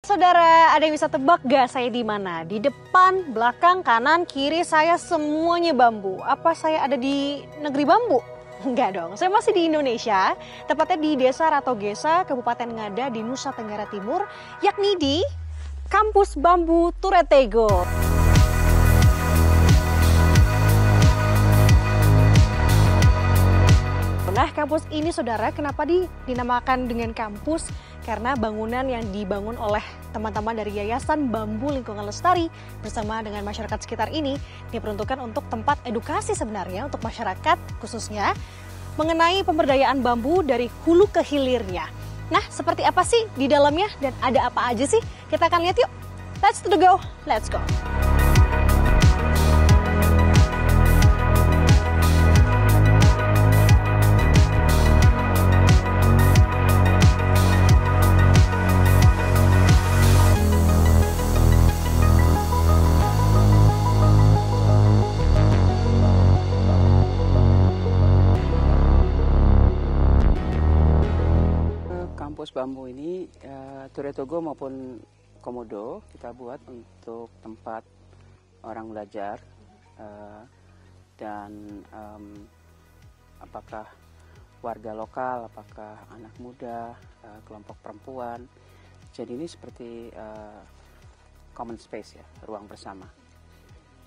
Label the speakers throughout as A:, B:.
A: Saudara, ada yang bisa tebak gak saya di mana? Di depan, belakang, kanan, kiri saya semuanya bambu. Apa saya ada di negeri bambu? Enggak dong, saya masih di Indonesia, tepatnya di Desa Ratogesa, Kabupaten Ngada di Nusa Tenggara Timur, yakni di Kampus Bambu Turetego. Nah, kampus ini saudara, kenapa dinamakan dengan kampus? Karena bangunan yang dibangun oleh teman-teman dari Yayasan Bambu Lingkungan Lestari bersama dengan masyarakat sekitar ini diperuntukkan untuk tempat edukasi sebenarnya untuk masyarakat khususnya mengenai pemberdayaan bambu dari hulu ke hilirnya. Nah, seperti apa sih di dalamnya dan ada apa aja sih? Kita akan lihat yuk. Let's to the go, let's go.
B: Kampus bambu ini Turetego maupun Komodo kita buat untuk tempat orang belajar dan apakah warga lokal, apakah anak muda, kelompok perempuan. Jadi ini seperti common space ya, ruang bersama.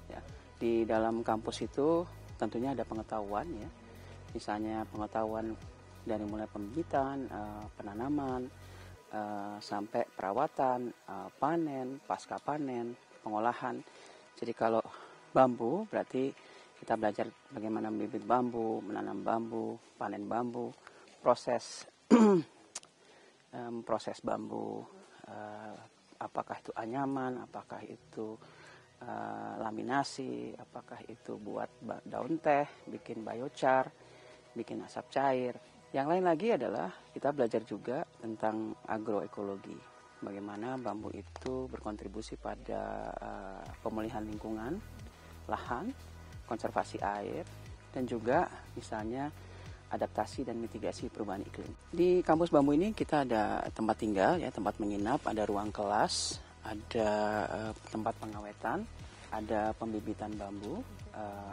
B: Ya, di dalam kampus itu tentunya ada pengetahuan ya, misalnya pengetahuan dari mulai pembibitan, penanaman, sampai perawatan, panen, pasca panen, pengolahan. Jadi kalau bambu berarti kita belajar bagaimana membibit bambu, menanam bambu, panen bambu, proses proses bambu, apakah itu anyaman, apakah itu laminasi, apakah itu buat daun teh, bikin biochar, bikin asap cair. Yang lain lagi adalah kita belajar juga tentang agroekologi. Bagaimana bambu itu berkontribusi pada pemulihan lingkungan, lahan, konservasi air, dan juga misalnya adaptasi dan mitigasi perubahan iklim. Di kampus bambu ini kita ada tempat tinggal, ya, tempat menginap, ada ruang kelas, ada tempat pengawetan, ada pembibitan bambu,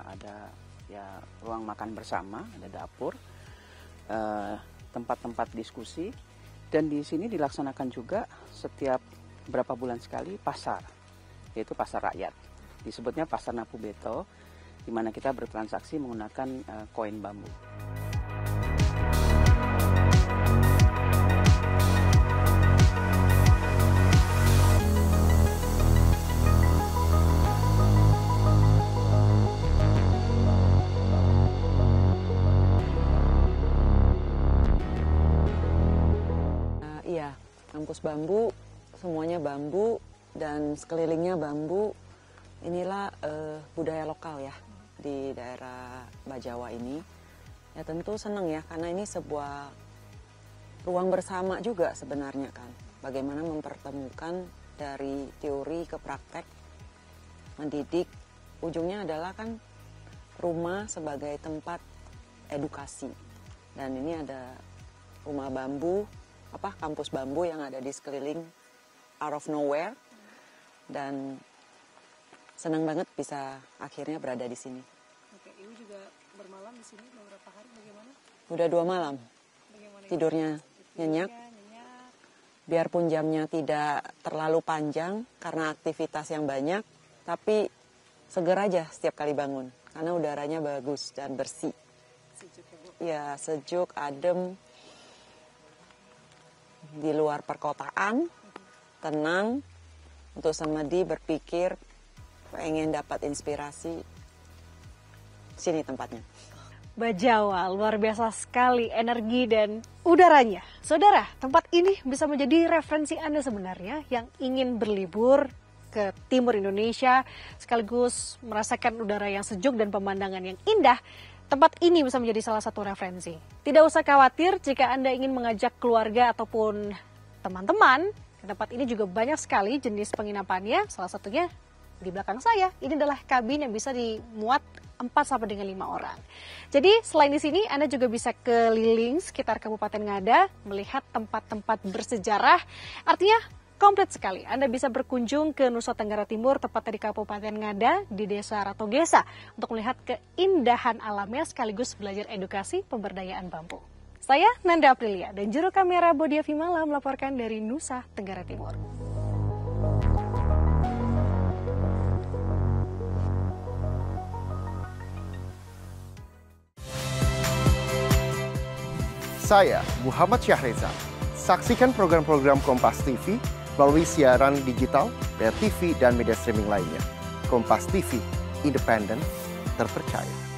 B: ada ya ruang makan bersama, ada dapur. Tempat-tempat diskusi, dan di sini dilaksanakan juga setiap berapa bulan sekali pasar, yaitu pasar rakyat. Disebutnya pasar Napu Beto, di mana kita bertransaksi menggunakan koin bambu.
C: Kampus bambu, semuanya bambu dan sekelilingnya bambu. Inilah budaya lokal ya di daerah Bajawa ini. Ya tentu senang ya karena ini sebuah ruang bersama juga sebenarnya kan. Bagaimana mempertemukan dari teori ke praktek, mendidik. Ujungnya adalah kan rumah sebagai tempat edukasi. Dan ini ada rumah bambu, kampus bambu yang ada di sekeliling out of nowhere, dan senang banget bisa akhirnya berada di sini.
A: Oke, Ibu juga bermalam di sini beberapa hari, bagaimana?
C: Udah 2 malam, bagaimana tidurnya nyenyak. Biarpun jamnya tidak terlalu panjang karena aktivitas yang banyak, tapi seger aja setiap kali bangun karena udaranya bagus dan bersih.
A: Sejuk ya, Bu?
C: Ya, sejuk, adem. Di luar perkotaan, tenang, untuk semedi berpikir, pengen dapat inspirasi, sini tempatnya.
A: Bajawa, luar biasa sekali energi dan udaranya. Saudara, tempat ini bisa menjadi referensi Anda sebenarnya yang ingin berlibur ke timur Indonesia, sekaligus merasakan udara yang sejuk dan pemandangan yang indah. Tempat ini bisa menjadi salah satu referensi. Tidak usah khawatir jika Anda ingin mengajak keluarga ataupun teman-teman. Tempat ini juga banyak sekali jenis penginapannya. Salah satunya di belakang saya. Ini adalah kabin yang bisa dimuat 4-5 orang. Jadi selain di sini Anda juga bisa keliling sekitar Kabupaten Ngada, melihat tempat-tempat bersejarah. Artinya Komplit sekali. Anda bisa berkunjung ke Nusa Tenggara Timur, tepatnya di Kabupaten Ngada, di Desa Ratogesa, untuk melihat keindahan alamnya sekaligus belajar edukasi pemberdayaan bambu. Saya Nanda Aprilia dan juru kamera Bodia Vimala melaporkan dari Nusa Tenggara Timur.
D: Saya Muhammad Syahreza. Saksikan program-program Kompas TV melalui siaran digital, pay TV, dan media streaming lainnya. Kompas TV, independen, terpercaya.